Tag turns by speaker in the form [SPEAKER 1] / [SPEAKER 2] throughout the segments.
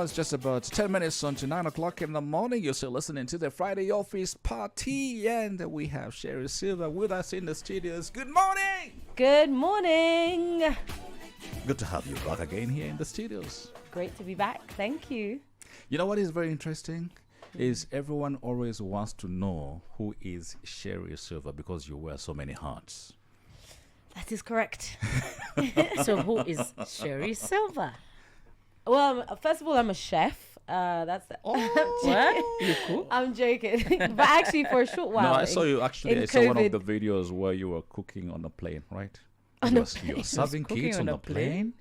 [SPEAKER 1] it's just about 10 minutes on to 9 o'clock in the morning. You're still listening to the Friday Office Party, and we have Sherrie Silver with us in the studios. Good morning!
[SPEAKER 2] Good morning!
[SPEAKER 1] Good to have you back again here in the studios.
[SPEAKER 2] Great to be back. Thank you.
[SPEAKER 1] You know what is very interesting? Is everyone always wants to know who is Sherrie Silver because you wear so many hats.
[SPEAKER 2] That is correct.
[SPEAKER 3] So who is Sherrie Silver?
[SPEAKER 2] Well, first of all, I'm a chef. That's the
[SPEAKER 3] What? You cook?
[SPEAKER 2] I'm joking. But actually, for a short while.
[SPEAKER 1] No, I saw you actually.
[SPEAKER 2] in
[SPEAKER 1] I saw one of
[SPEAKER 2] COVID.
[SPEAKER 1] the videos where you were cooking on a plane, right?
[SPEAKER 2] On
[SPEAKER 1] You
[SPEAKER 2] a
[SPEAKER 1] were
[SPEAKER 2] plane.
[SPEAKER 1] serving
[SPEAKER 3] Cooking
[SPEAKER 1] kids on
[SPEAKER 3] on
[SPEAKER 1] a
[SPEAKER 3] a
[SPEAKER 1] plane.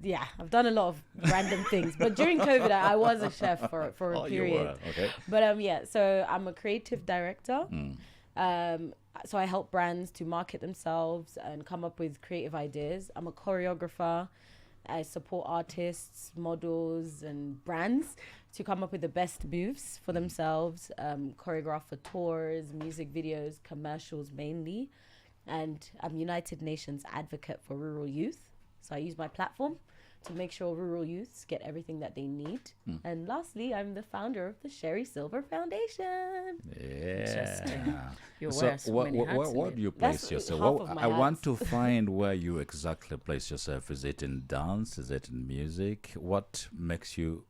[SPEAKER 2] Yeah, I've done a lot of random things. But during COVID, I was a chef for a
[SPEAKER 1] Oh, you
[SPEAKER 2] period.
[SPEAKER 1] were. Okay.
[SPEAKER 2] But yeah, so I'm a creative director.
[SPEAKER 1] Mm.
[SPEAKER 2] So I help brands to market themselves and come up with creative ideas. I'm a choreographer. I support artists, models, and brands to come up with the best moves for themselves, choreograph for tours, music videos, commercials mainly. And I'm United Nations advocate for rural youth. So I use my platform to make sure rural youths get everything that they need. And lastly, I'm the founder of the Sherrie Silver Foundation.
[SPEAKER 1] Yeah.
[SPEAKER 3] You
[SPEAKER 1] So
[SPEAKER 3] wear so many hats.
[SPEAKER 1] what do you place
[SPEAKER 2] That's
[SPEAKER 1] yourself?
[SPEAKER 2] half of my
[SPEAKER 1] I want
[SPEAKER 2] hats.
[SPEAKER 1] to find where you exactly place yourself. Is it in dance? Is it in music? What makes you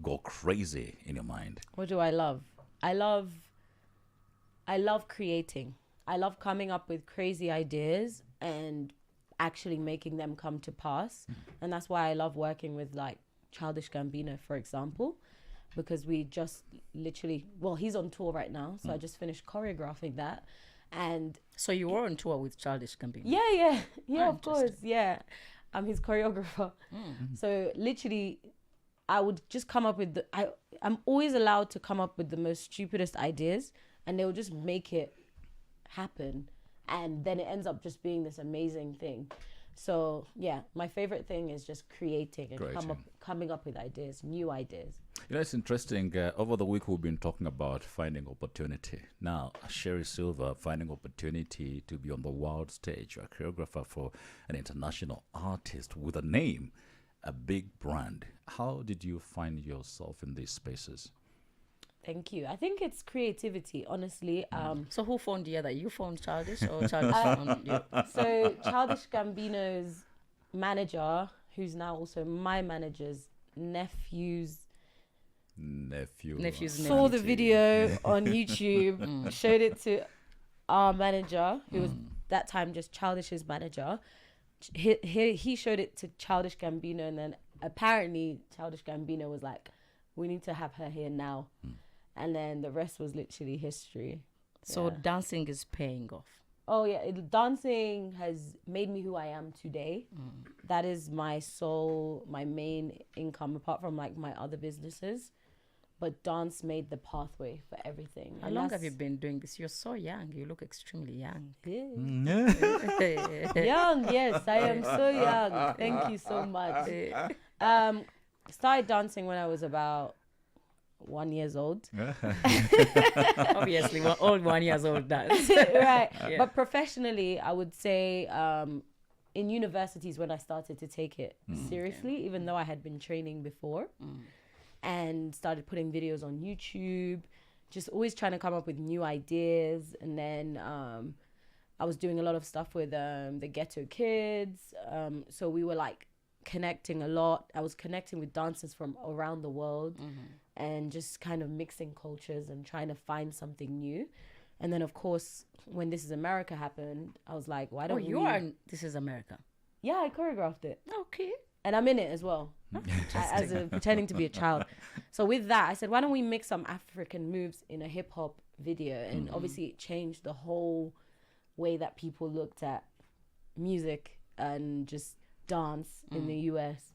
[SPEAKER 1] go crazy in your mind?
[SPEAKER 2] What do I love? I love creating. I love coming up with crazy ideas and actually making them come to pass. And that's why I love working with like Childish Gambino, for example, because we just literally, well, he's on tour right now. So I just finished choreographing that. And
[SPEAKER 3] So you were on tour with Childish Gambino?
[SPEAKER 2] yeah, of course.
[SPEAKER 3] interesting.
[SPEAKER 2] Yeah. I'm his choreographer. So literally, I would just come up with I'm always allowed to come up with the most stupidest ideas, and they will just make it happen, and then it ends up just being this amazing thing. So yeah, my favorite thing is just creating and coming up with ideas, new ideas.
[SPEAKER 1] You know, it's interesting. Over the week, we've been talking about finding opportunity. Now, Sherrie Silver finding opportunity to be on the world stage, a choreographer for an international artist with a name, a big brand. How did you find yourself in these spaces?
[SPEAKER 2] Thank you. I think it's creativity, honestly.
[SPEAKER 3] So who found the other? You found Childish or Childish found you?
[SPEAKER 2] So Childish Gambino's manager, who's now also my manager's nephew's
[SPEAKER 3] Nephew's
[SPEAKER 2] saw the
[SPEAKER 1] nephew.
[SPEAKER 2] video on YouTube, showed it to our manager, who was that time just Childish's manager. He showed it to Childish Gambino, and then apparently Childish Gambino was like, "We need to have her here now," and then the rest was literally history.
[SPEAKER 3] So
[SPEAKER 2] Yeah.
[SPEAKER 3] dancing is paying off.
[SPEAKER 2] Oh yeah, dancing has made me who I am today. That is my my main income, apart from like my other businesses. But dance made the pathway for everything.
[SPEAKER 3] How
[SPEAKER 2] And
[SPEAKER 3] long have
[SPEAKER 2] that's-
[SPEAKER 3] you been doing this? You're so young. You look extremely young.
[SPEAKER 2] Young, yes, I am so young. Thank you so much. Started dancing when I was about 1 year old.
[SPEAKER 3] Obviously, we're all 1 year old dance.
[SPEAKER 2] Right.
[SPEAKER 3] Yeah.
[SPEAKER 2] But professionally, I would say in universities when I started to take it seriously, even though I had been training before, and started putting videos on YouTube, just always trying to come up with new ideas. And then I was doing a lot of stuff with the ghetto kids. So we were like connecting a lot. I was connecting with dancers from around the world and just kind of mixing cultures and trying to find something new. And then, of course, when This Is America happened, I was like, why
[SPEAKER 3] Oh,
[SPEAKER 2] don't
[SPEAKER 3] you
[SPEAKER 2] we...
[SPEAKER 3] are. This is America.
[SPEAKER 2] Yeah, I choreographed it.
[SPEAKER 3] Okay.
[SPEAKER 2] And I'm in it as well, pretending to be a child. So with that, I said, why don't we mix some African moves in a hip hop video? And obviously it changed the whole way that people looked at music and just dance in the US.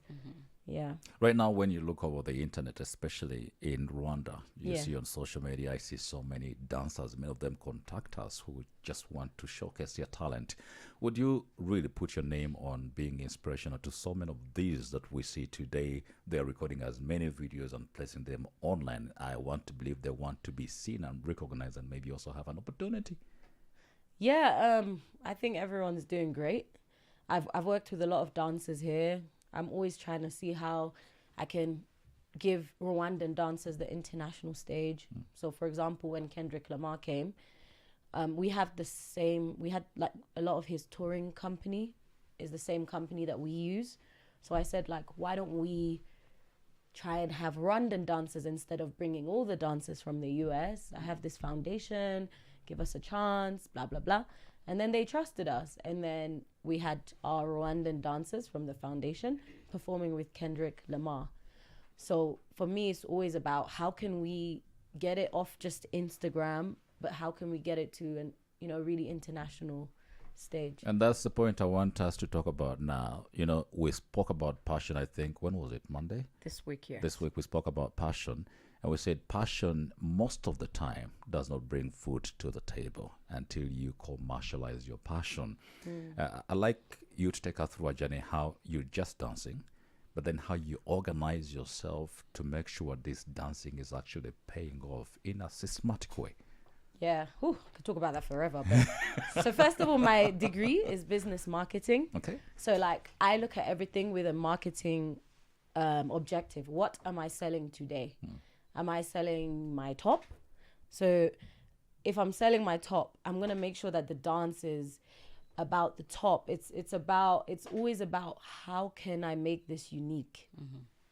[SPEAKER 2] Yeah.
[SPEAKER 1] Right now, when you look over the internet, especially in Rwanda, you
[SPEAKER 2] Yeah.
[SPEAKER 1] see on social media, I see so many dancers, many of them contact us who just want to showcase their talent. Would you really put your name on being inspirational to so many of these that we see today? They're recording as many videos and placing them online. I want to believe they want to be seen and recognized and maybe also have an opportunity.
[SPEAKER 2] Yeah, I think everyone's doing great. I've worked with a lot of dancers here. I'm always trying to see how I can give Rwandan dancers the international stage. So, for example, when Kendrick Lamar came, we had like a lot of his touring company is the same company that we use. So I said, like, why don't we try and have Rwandan dancers instead of bringing all the dancers from the US? I have this foundation, give us a chance, blah, blah, blah. And then they trusted us. And then we had our Rwandan dancers from the foundation performing with Kendrick Lamar. So for me, it's always about how can we get it off just Instagram, but how can we get it to an, really international stage.
[SPEAKER 1] And that's the point I want us to talk about now. We spoke about passion, I think, when was it? Monday?
[SPEAKER 3] This week, yes.
[SPEAKER 1] This week we spoke about passion. And we said passion most of the time does not bring food to the table until you commercialize your passion. I'd like you to take us through a journey how you're just dancing, but then how you organize yourself to make sure this dancing is actually paying off in a systematic way.
[SPEAKER 2] Yeah, I could talk about that forever. But so first of all, my degree is business marketing.
[SPEAKER 1] Okay.
[SPEAKER 2] So like I look at everything with a marketing objective. What am I selling today? Am I selling my top? So if I'm selling my top, I'm gonna make sure that the dance is about the top. It's always about how can I make this unique,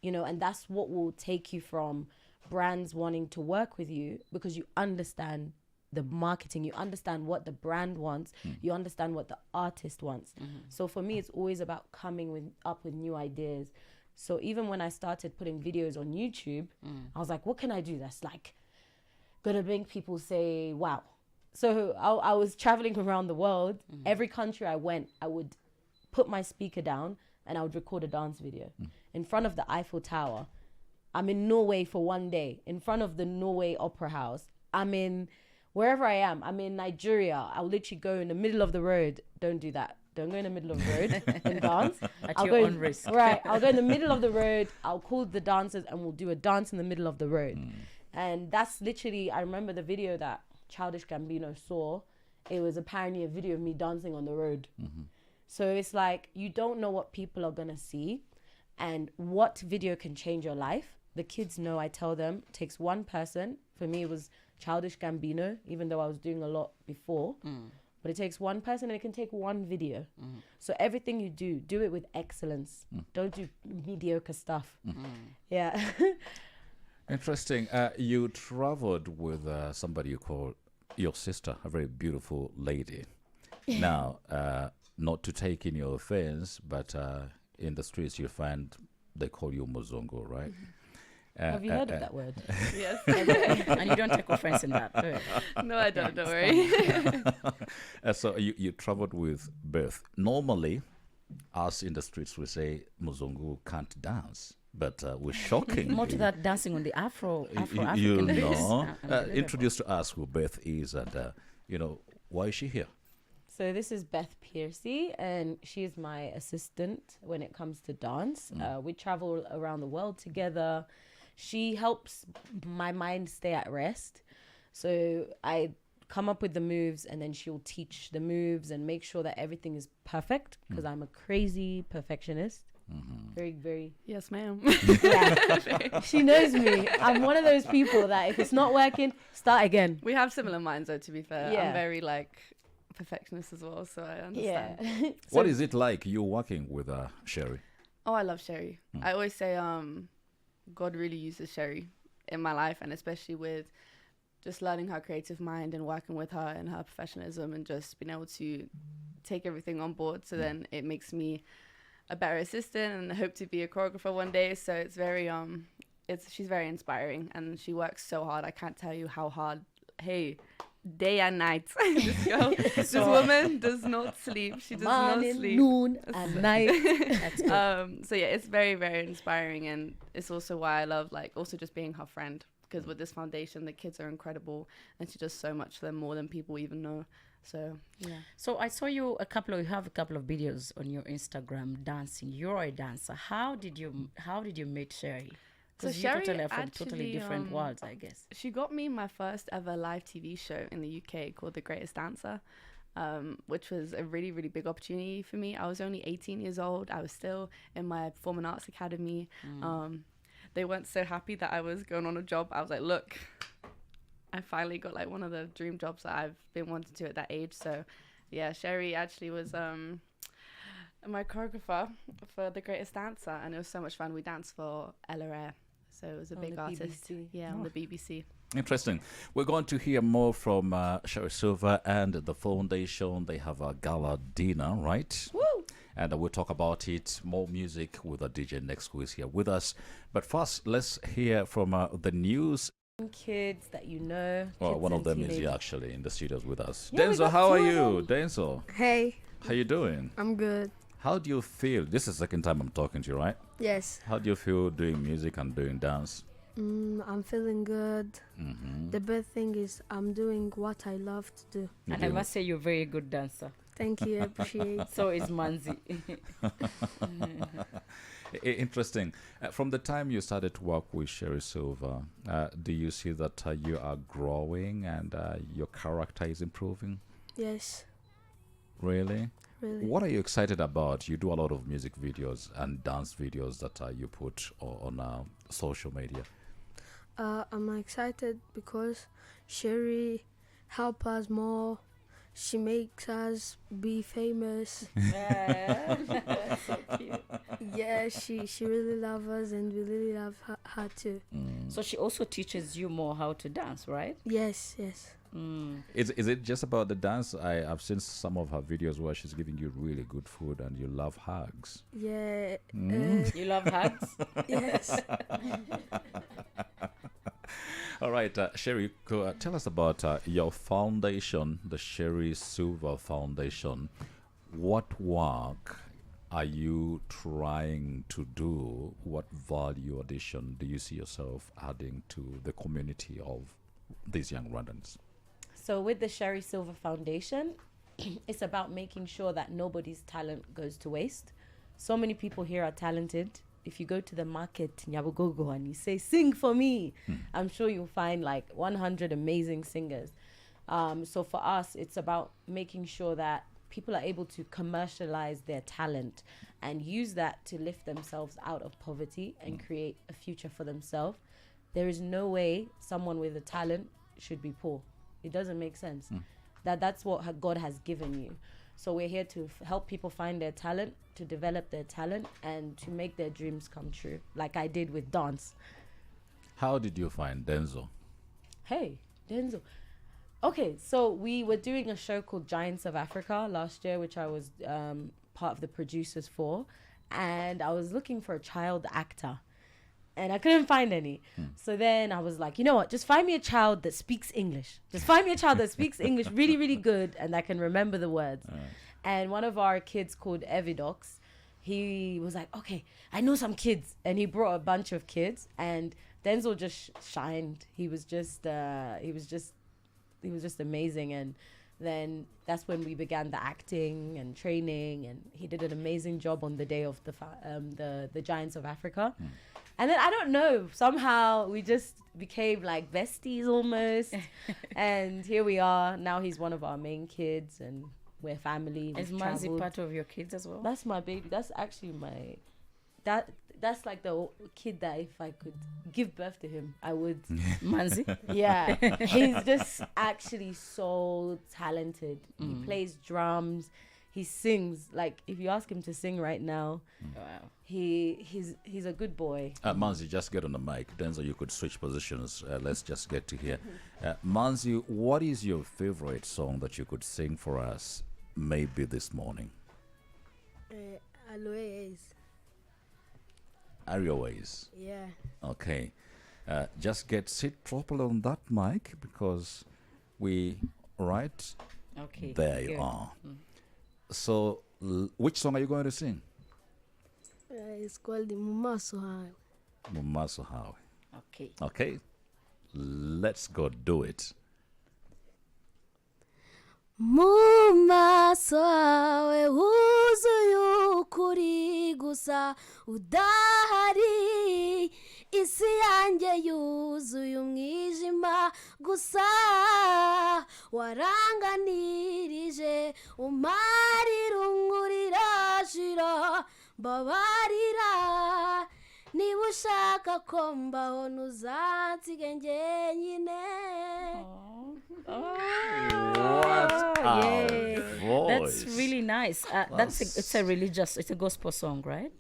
[SPEAKER 2] and that's what will take you from brands wanting to work with you, because you understand the marketing, you understand what the brand wants, you understand what the artist wants. So for me, it's always about coming up with new ideas. So even when I started putting videos on YouTube, I was like, what can I do that's like gonna make people say wow? So I was traveling around the world. Every country I went, I would put my speaker down and I would record a dance video in front of the Eiffel Tower. I'm in Norway for one day, in front of the Norway Opera House. I'm in wherever I am. I'm in Nigeria. I'll literally go in the middle of the road. Don't do that. Don't go in the middle of the road and dance.
[SPEAKER 3] At your own risk.
[SPEAKER 2] Right. I'll go in the middle of the road. I'll call the dancers and we'll do a dance in the middle of the road. And that's literally, I remember the video that Childish Gambino saw. It was apparently a video of me dancing on the road. So it's like, you don't know what people are going to see and what video can change your life. The kids know, I tell them, it takes one person. For me, it was Childish Gambino, even though I was doing a lot before. But it takes one person and it can take one video. So everything you do it with excellence. Don't do mediocre stuff. Yeah.
[SPEAKER 1] Interesting. You traveled with somebody you call your sister, a very beautiful lady. Now, not to take in your offense, but in the streets you find they call you Muzungu, right?
[SPEAKER 2] Have you heard of that word?
[SPEAKER 4] Yes.
[SPEAKER 3] And you don't take offense in that.
[SPEAKER 4] No, I don't. Don't worry.
[SPEAKER 1] So you traveled with Beth. Normally, us in the streets, we say Muzungu can't dance. But we're shocking.
[SPEAKER 3] More to that dancing on the Afro-African
[SPEAKER 1] You
[SPEAKER 3] beats.
[SPEAKER 1] know. Introduce to us who Beth is and, why is she here?
[SPEAKER 2] So this is Beth Piercy, and she is my assistant when it comes to dance. We travel around the world together. She helps my mind stay at rest. So I come up with the moves and then she'll teach the moves and make sure that everything is perfect, because I'm a crazy perfectionist. Very, very.
[SPEAKER 4] Yes, ma'am.
[SPEAKER 2] Yeah. She knows me. I'm one of those people that if it's not working, start again.
[SPEAKER 4] We have similar minds, though, to be fair.
[SPEAKER 2] Yeah.
[SPEAKER 4] I'm very, perfectionist as well, so I understand.
[SPEAKER 2] Yeah.
[SPEAKER 1] What is it like you working with Sherrie?
[SPEAKER 4] Oh, I love Sherrie. I always say God really uses Sherrie in my life, and especially with just learning her creative mind and working with her and her professionalism and just being able to take everything on board. So then it makes me a better assistant, and I hope to be a choreographer one day. So it's very she's very inspiring, and she works so hard. I can't tell you how hard. Hey, day and night. This girl, this woman does not sleep. She does
[SPEAKER 2] Morning,
[SPEAKER 4] not sleep.
[SPEAKER 2] noon, and night.
[SPEAKER 3] That's good.
[SPEAKER 4] So yeah, it's very, very inspiring, and it's also why I love also just being her friend, because with this foundation, the kids are incredible, and she does so much for them, more than people even know. So yeah.
[SPEAKER 3] So I saw you have a couple of videos on your Instagram dancing. You're a dancer. How did you meet Sherrie?
[SPEAKER 4] So
[SPEAKER 3] Because
[SPEAKER 4] Sherrie
[SPEAKER 3] you totally are from
[SPEAKER 4] actually,
[SPEAKER 3] totally different worlds, I guess.
[SPEAKER 4] She got me my first ever live TV show in the UK called The Greatest Dancer, which was a really, really big opportunity for me. I was only 18 years old. I was still in my Performing Arts Academy. they weren't so happy that I was going on a job. I was like, look, I finally got like one of the dream jobs that I've been wanting to at that age. So yeah, Sherrie actually was my choreographer for The Greatest Dancer, and it was so much fun. We danced for Ella Rare, so it was a
[SPEAKER 2] On
[SPEAKER 4] big
[SPEAKER 2] the
[SPEAKER 4] artist.
[SPEAKER 2] BBC.
[SPEAKER 4] Yeah, on the BBC.
[SPEAKER 1] Interesting. We're going to hear more from Sherrie Silver and the foundation. They have a gala dinner, right?
[SPEAKER 2] Woo!
[SPEAKER 1] And we'll talk about it. More music with a DJ next, who is here with us. But first, let's hear from the news.
[SPEAKER 2] Kids that you know.
[SPEAKER 1] Well,
[SPEAKER 2] kids
[SPEAKER 1] one of
[SPEAKER 2] and
[SPEAKER 1] them is
[SPEAKER 2] teenagers.
[SPEAKER 1] here actually in the studios with us.
[SPEAKER 2] Yeah, we
[SPEAKER 1] Denzel,
[SPEAKER 2] got
[SPEAKER 1] how are
[SPEAKER 2] two
[SPEAKER 1] you?
[SPEAKER 2] of
[SPEAKER 1] Denzel,
[SPEAKER 5] Hey,
[SPEAKER 1] how you doing?
[SPEAKER 5] I'm good.
[SPEAKER 1] How do you feel? This is the second time I'm talking to you, right?
[SPEAKER 5] Yes,
[SPEAKER 1] How do you feel doing music and doing dance?
[SPEAKER 5] I'm feeling good.
[SPEAKER 1] Mm-hmm.
[SPEAKER 5] The best thing is I'm doing what I love to do.
[SPEAKER 3] And I must say you're a very good dancer.
[SPEAKER 5] Thank you, I appreciate it.
[SPEAKER 3] So is Manzi.
[SPEAKER 1] Interesting. From the time you started to work with Sherrie Silver, do you see that you are growing and your character is improving?
[SPEAKER 5] Yes,
[SPEAKER 1] Really?
[SPEAKER 5] really.
[SPEAKER 1] What are you excited about? You do a lot of music videos and dance videos that you put on social media.
[SPEAKER 5] I'm excited because Sherry help us more. She makes us be famous.
[SPEAKER 3] So cute.
[SPEAKER 5] Yeah, she really loves us and we really love her too.
[SPEAKER 3] So she also teaches you more how to dance, right?
[SPEAKER 5] Yes, yes.
[SPEAKER 1] Is it just about the dance? I've seen some of her videos where she's giving you really good food and you love hugs.
[SPEAKER 5] Yeah,
[SPEAKER 3] You love hugs?
[SPEAKER 5] yes.
[SPEAKER 1] All right, Sherrie, tell us about your foundation, the Sherrie Silver Foundation. What work are you trying to do? What value addition do you see yourself adding to the community of these young Rwandans?
[SPEAKER 2] So with the Sherrie Silver Foundation, it's about making sure that nobody's talent goes to waste. So many people here are talented. If you go to the market in Nyabugogo and you say, sing for me, I'm sure you'll find like 100 amazing singers. So for us, it's about making sure that people are able to commercialize their talent and use that to lift themselves out of poverty and create a future for themselves. There is no way someone with a talent should be poor. It doesn't make sense. That's what God has given you. So we're here to help people find their talent, to develop their talent, and to make their dreams come true, like I did with dance.
[SPEAKER 1] How did you find Denzel?
[SPEAKER 2] Hey, Denzel. Okay, so we were doing a show called Giants of Africa last year, which I was part of the producers for, and I was looking for a child actor. And I couldn't find any. So then I was like, you know what? Just find me a child that speaks English. Just find me a child that speaks English really, really good and that can remember the words. And one of our kids called Evidox, he was like, okay, I know some kids. And he brought a bunch of kids. And Denzel just shined. He was just amazing. And then that's when we began the acting and training. And he did an amazing job on the day of the Giants of Africa. And then I don't know, somehow we just became like besties almost. And here we are. Now he's one of our main kids and we're family.
[SPEAKER 3] Is
[SPEAKER 2] We've
[SPEAKER 3] Manzi
[SPEAKER 2] traveled.
[SPEAKER 3] part of your kids as well?
[SPEAKER 2] That's my baby. That's actually that's like the kid that if I could give birth to him, I would.
[SPEAKER 3] Manzi?
[SPEAKER 2] Yeah. He's just actually so talented. He plays drums. He sings. Like if you ask him to sing right now,
[SPEAKER 3] Wow.
[SPEAKER 2] he's a good boy.
[SPEAKER 1] Manzi, just get on the mic. Denzel, you could switch positions. Let's just get to here. Manzi, what is your favorite song that you could sing for us maybe this morning?
[SPEAKER 5] Aloes.
[SPEAKER 1] Areaways.
[SPEAKER 5] Yeah.
[SPEAKER 1] Okay. Just sit properly on that mic because right
[SPEAKER 3] Okay.
[SPEAKER 1] there you
[SPEAKER 3] good.
[SPEAKER 1] are. So, which song are you going to sing?
[SPEAKER 5] It's called the Mumaso Hai.
[SPEAKER 1] Mumaso Hawe.
[SPEAKER 3] Okay.
[SPEAKER 1] Okay. Let's go do it.
[SPEAKER 5] Mumaso hawe huzuye ukuri gusa udahari, isi yanjye yuzuye umwijima gusa waranganirije umarira ungurira shira mbabarira niba ushaka ko mbaho ntuzansiga njyenyine.
[SPEAKER 3] That's really nice. It's a religious, it's a gospel song, right?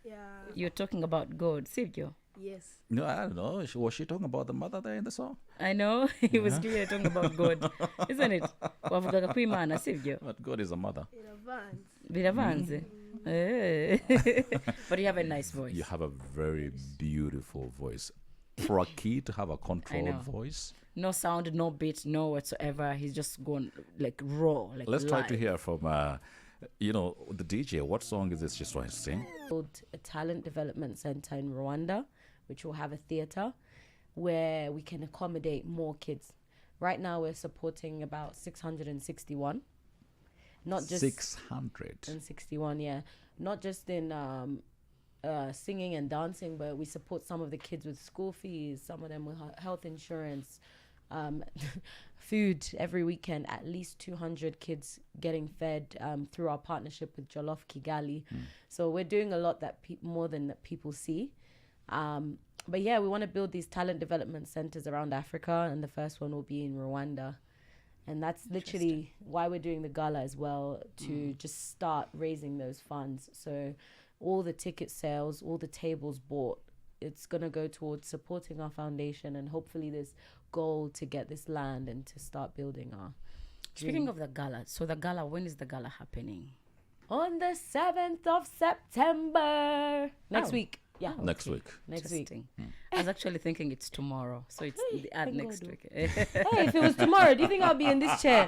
[SPEAKER 5] Yeah.
[SPEAKER 3] You're talking about God, Sivyo.
[SPEAKER 5] Yes.
[SPEAKER 1] No, I don't know. Was she talking about the mother there in the song?
[SPEAKER 3] I know. He was really talking about God, isn't it? Wavugaga kw'Imana, Sivyo.
[SPEAKER 1] But God is a mother.
[SPEAKER 5] In advance.
[SPEAKER 3] Biravanze. But you have a nice voice.
[SPEAKER 1] You have a very beautiful voice. For a kid to have a controlled voice.
[SPEAKER 3] No sound, no beat, no whatsoever. He's just going like raw. Like
[SPEAKER 1] Let's try to
[SPEAKER 3] live.
[SPEAKER 1] hear from, the DJ. What song is this she's trying to sing?
[SPEAKER 2] Built a talent development center in Rwanda, which will have a theater where we can accommodate more kids. Right now, we're supporting about 661. Not just
[SPEAKER 1] 661,
[SPEAKER 2] yeah. Not just in singing and dancing, but we support some of the kids with school fees, some of them with health insurance, food every weekend. At least 200 kids getting fed through our partnership with Jollof Kigali. So we're doing a lot that more than that people see. But yeah, we want to build these talent development centers around Africa, and the first one will be in Rwanda. And that's literally why we're doing the gala as well, to just start raising those funds. So all the ticket sales, all the tables bought, it's going to go towards supporting our foundation and hopefully this goal to get this land and to start building our
[SPEAKER 3] Speaking of the gala, so the gala, when is the gala happening?
[SPEAKER 2] on the 7th of September. Next
[SPEAKER 3] Oh.
[SPEAKER 2] week. Yeah.
[SPEAKER 1] Next week.
[SPEAKER 2] Next week.
[SPEAKER 3] Interesting. I was actually thinking it's tomorrow, so it's
[SPEAKER 2] thank
[SPEAKER 3] next
[SPEAKER 2] God.
[SPEAKER 3] week.
[SPEAKER 2] Hey, if it was tomorrow, do you think I'll be in this chair?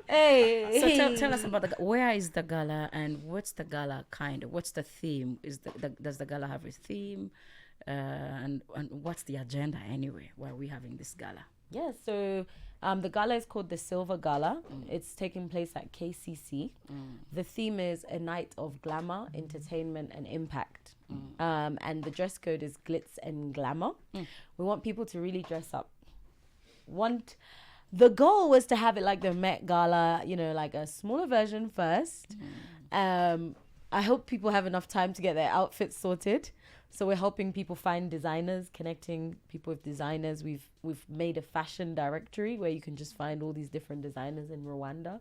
[SPEAKER 2] Hey.
[SPEAKER 3] So tell us about where is the gala and what's the gala kind of? What's the theme? Does the gala have a theme? And what's the agenda anyway? Why are we having this gala?
[SPEAKER 2] Yeah, so the gala is called the Silver Gala. It's taking place at KCC. The theme is a night of glamour, entertainment, and impact. And the dress code is glitz and glamour. We want people to really dress up. The goal was to have it like the Met Gala, like a smaller version first. I hope people have enough time to get their outfits sorted. So we're helping people find designers, connecting people with designers. We've made a fashion directory where you can just find all these different designers in Rwanda.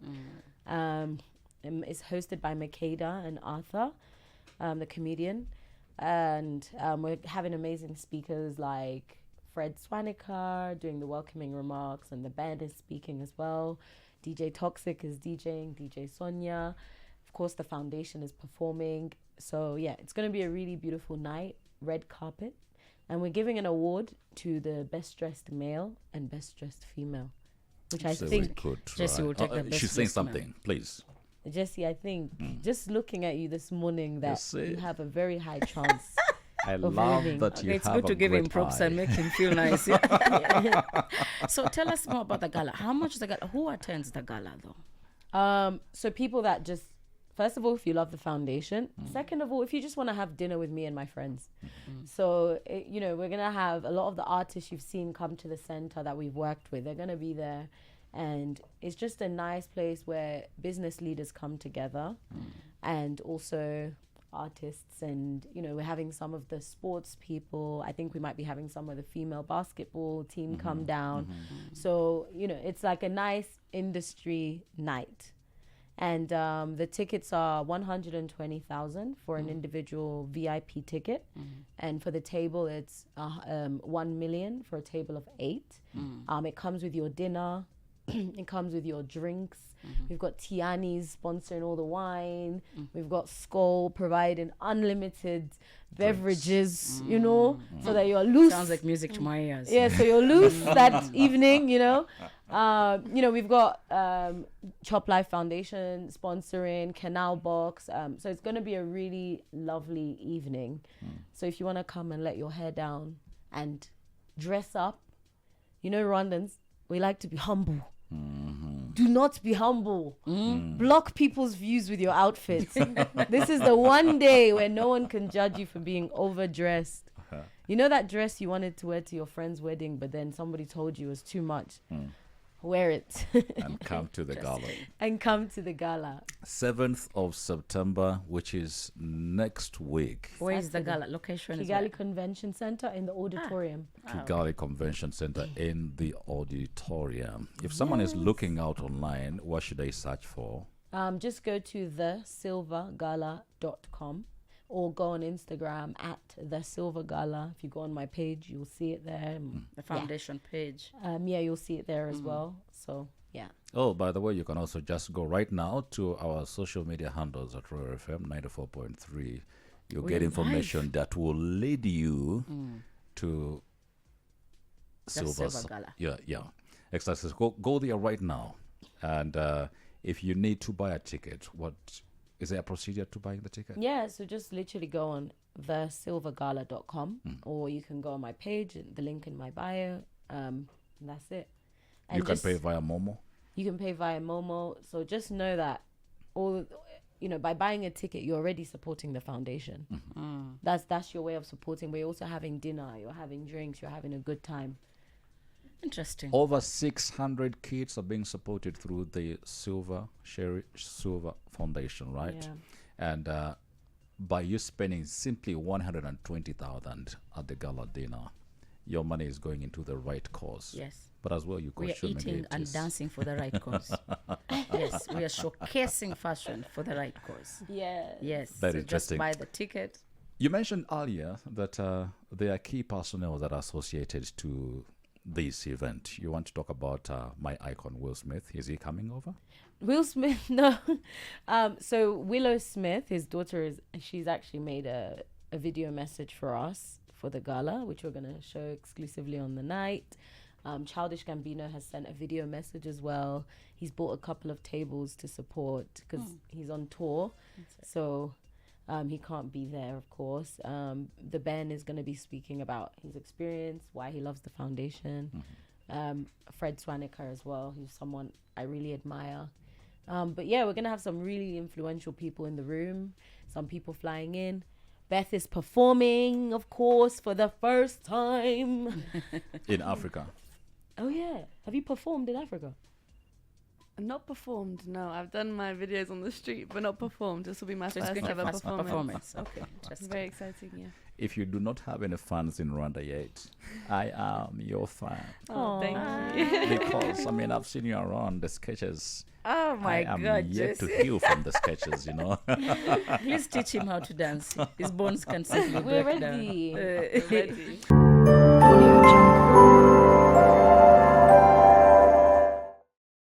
[SPEAKER 2] It's hosted by Makeda and Arthur, the comedian. And we're having amazing speakers like Fred Swanikar doing the welcoming remarks, and the band is speaking as well. DJ Toxic is DJing, DJ Sonia. Of course, the foundation is performing. So yeah, it's going to be a really beautiful night, red carpet. And we're giving an award to the best dressed male and best dressed female, which I
[SPEAKER 1] So we
[SPEAKER 2] think,
[SPEAKER 1] could
[SPEAKER 3] Jesse
[SPEAKER 1] try.
[SPEAKER 3] will take the best
[SPEAKER 1] She's saying
[SPEAKER 3] dressed man.
[SPEAKER 1] something, please.
[SPEAKER 2] Jesse, I think just looking at you this morning that
[SPEAKER 1] see?
[SPEAKER 2] you have a very high chance.
[SPEAKER 1] I
[SPEAKER 2] Of
[SPEAKER 1] love
[SPEAKER 2] winning.
[SPEAKER 1] that you
[SPEAKER 3] Okay, it's
[SPEAKER 1] have
[SPEAKER 3] good
[SPEAKER 1] a
[SPEAKER 3] to give him
[SPEAKER 1] great
[SPEAKER 3] props
[SPEAKER 1] eye.
[SPEAKER 3] and make him feel nice. So tell us more about the gala. How much is the gala? Who attends the gala though?
[SPEAKER 2] So people that just, first of all, if you love the foundation. Second of all, if you just want to have dinner with me and my friends. So, we're going to have a lot of the artists you've seen come to the center that we've worked with. They're going to be there. And it's just a nice place where business leaders come together and also artists. And, we're having some of the sports people. I think we might be having some of the female basketball team come down. So, it's like a nice industry night. And the tickets are 120,000 for an individual VIP ticket, and for the table it's 1 million for a table of 8. It comes with your dinner, it comes with your drinks. We've got Tiani's sponsoring all the wine. We've got Skoll providing unlimited beverages, so that you're loose.
[SPEAKER 3] Sounds like music to my ears.
[SPEAKER 2] Yeah, so you're loose that evening, we've got Chop Life Foundation sponsoring, Canal Box. So it's going to be a really lovely evening. So if you want to come and let your hair down and dress up, Rwandans, we like to be humble. Do not be humble. Block people's views with your outfits. This is the one day where no one can judge you for being overdressed. You know that dress you wanted to wear to your friend's wedding, but then somebody told you it was too much? wear it
[SPEAKER 1] and come to the gala.
[SPEAKER 2] and come to the gala.
[SPEAKER 1] 7th of September, which is next week.
[SPEAKER 3] Where is the
[SPEAKER 2] Saturday.
[SPEAKER 3] gala location? is
[SPEAKER 2] Kigali
[SPEAKER 3] where?
[SPEAKER 2] Convention Center in the auditorium.
[SPEAKER 1] Kigali Convention Center in the auditorium. If someone is looking out online, what should they search for?
[SPEAKER 2] Just go to thesilvergala.com or go on Instagram at thesilvergala. If you go on my page, you'll see it there.
[SPEAKER 3] The foundation page.
[SPEAKER 2] Yeah, you'll see it there as well. So, yeah.
[SPEAKER 1] Oh, by the way, you can also just go right now to our social media handles at Royal FM 94.3. You'll
[SPEAKER 3] We're
[SPEAKER 1] get information that will lead you to
[SPEAKER 3] Silver Gala.
[SPEAKER 1] Yeah. Exactly. Go there right now. And if you need to buy a ticket, what is there a procedure to buying the ticket?
[SPEAKER 2] Yeah, so just literally go on thesilvergala.com or you can go on my page, the link in my bio. And that's it. And
[SPEAKER 1] You can pay via Momo.
[SPEAKER 2] You can pay via Momo. So just know that by buying a ticket, you're already supporting the foundation. That's your way of supporting. But you're also having dinner, you're having drinks, you're having a good time.
[SPEAKER 3] Interesting.
[SPEAKER 1] Over 600 kids are being supported through the Sherrie Silver Foundation, right?
[SPEAKER 2] Yeah.
[SPEAKER 1] And by you spending simply 120,000 at the gala dinner, your money is going into the right cause.
[SPEAKER 3] Yes.
[SPEAKER 1] But as well, you
[SPEAKER 3] We are
[SPEAKER 1] consume
[SPEAKER 3] eating and dancing for the right cause. Yes, we are showcasing fashion for the right cause.
[SPEAKER 2] Yeah.
[SPEAKER 3] Yes.
[SPEAKER 1] Very
[SPEAKER 3] so
[SPEAKER 1] interesting.
[SPEAKER 3] Just buy the ticket.
[SPEAKER 1] You mentioned earlier that there are key personnel that are associated to this event. You want to talk about my icon, Will Smith. Is he coming over?
[SPEAKER 2] Will Smith, no. So Willow Smith, his daughter, she's actually made a video message for us for the gala, which we're going to show exclusively on the night. Childish Gambino has sent a video message as well. He's bought a couple of tables to support because he's on tour. So he can't be there, of course. The Ben is going to be speaking about his experience, why he loves the foundation. Fred Swaniker as well, who's someone I really admire. But yeah, we're going to have some really influential people in the room, some people flying in. Beth is performing, of course, for the first time.
[SPEAKER 1] In Africa.
[SPEAKER 2] Oh, yeah. Have you performed in Africa?
[SPEAKER 4] Not performed, no. I've done my videos on the street, but not performed. This will be my
[SPEAKER 3] So it's
[SPEAKER 4] first
[SPEAKER 3] going to
[SPEAKER 4] ever
[SPEAKER 3] be
[SPEAKER 4] performance.
[SPEAKER 3] Okay, interesting.
[SPEAKER 4] Very exciting, yeah.
[SPEAKER 1] If you do not have any fans in Rwanda yet, I am your fan.
[SPEAKER 4] Oh, thank you.
[SPEAKER 1] Because, I've seen you around the sketches.
[SPEAKER 3] Oh my
[SPEAKER 1] I am
[SPEAKER 3] God,
[SPEAKER 1] yet to
[SPEAKER 3] Jesse.
[SPEAKER 1] heal from the sketches,
[SPEAKER 3] Please teach him how to dance. His bones can simply
[SPEAKER 2] We're
[SPEAKER 3] break
[SPEAKER 2] ready.
[SPEAKER 3] down.
[SPEAKER 4] Ready.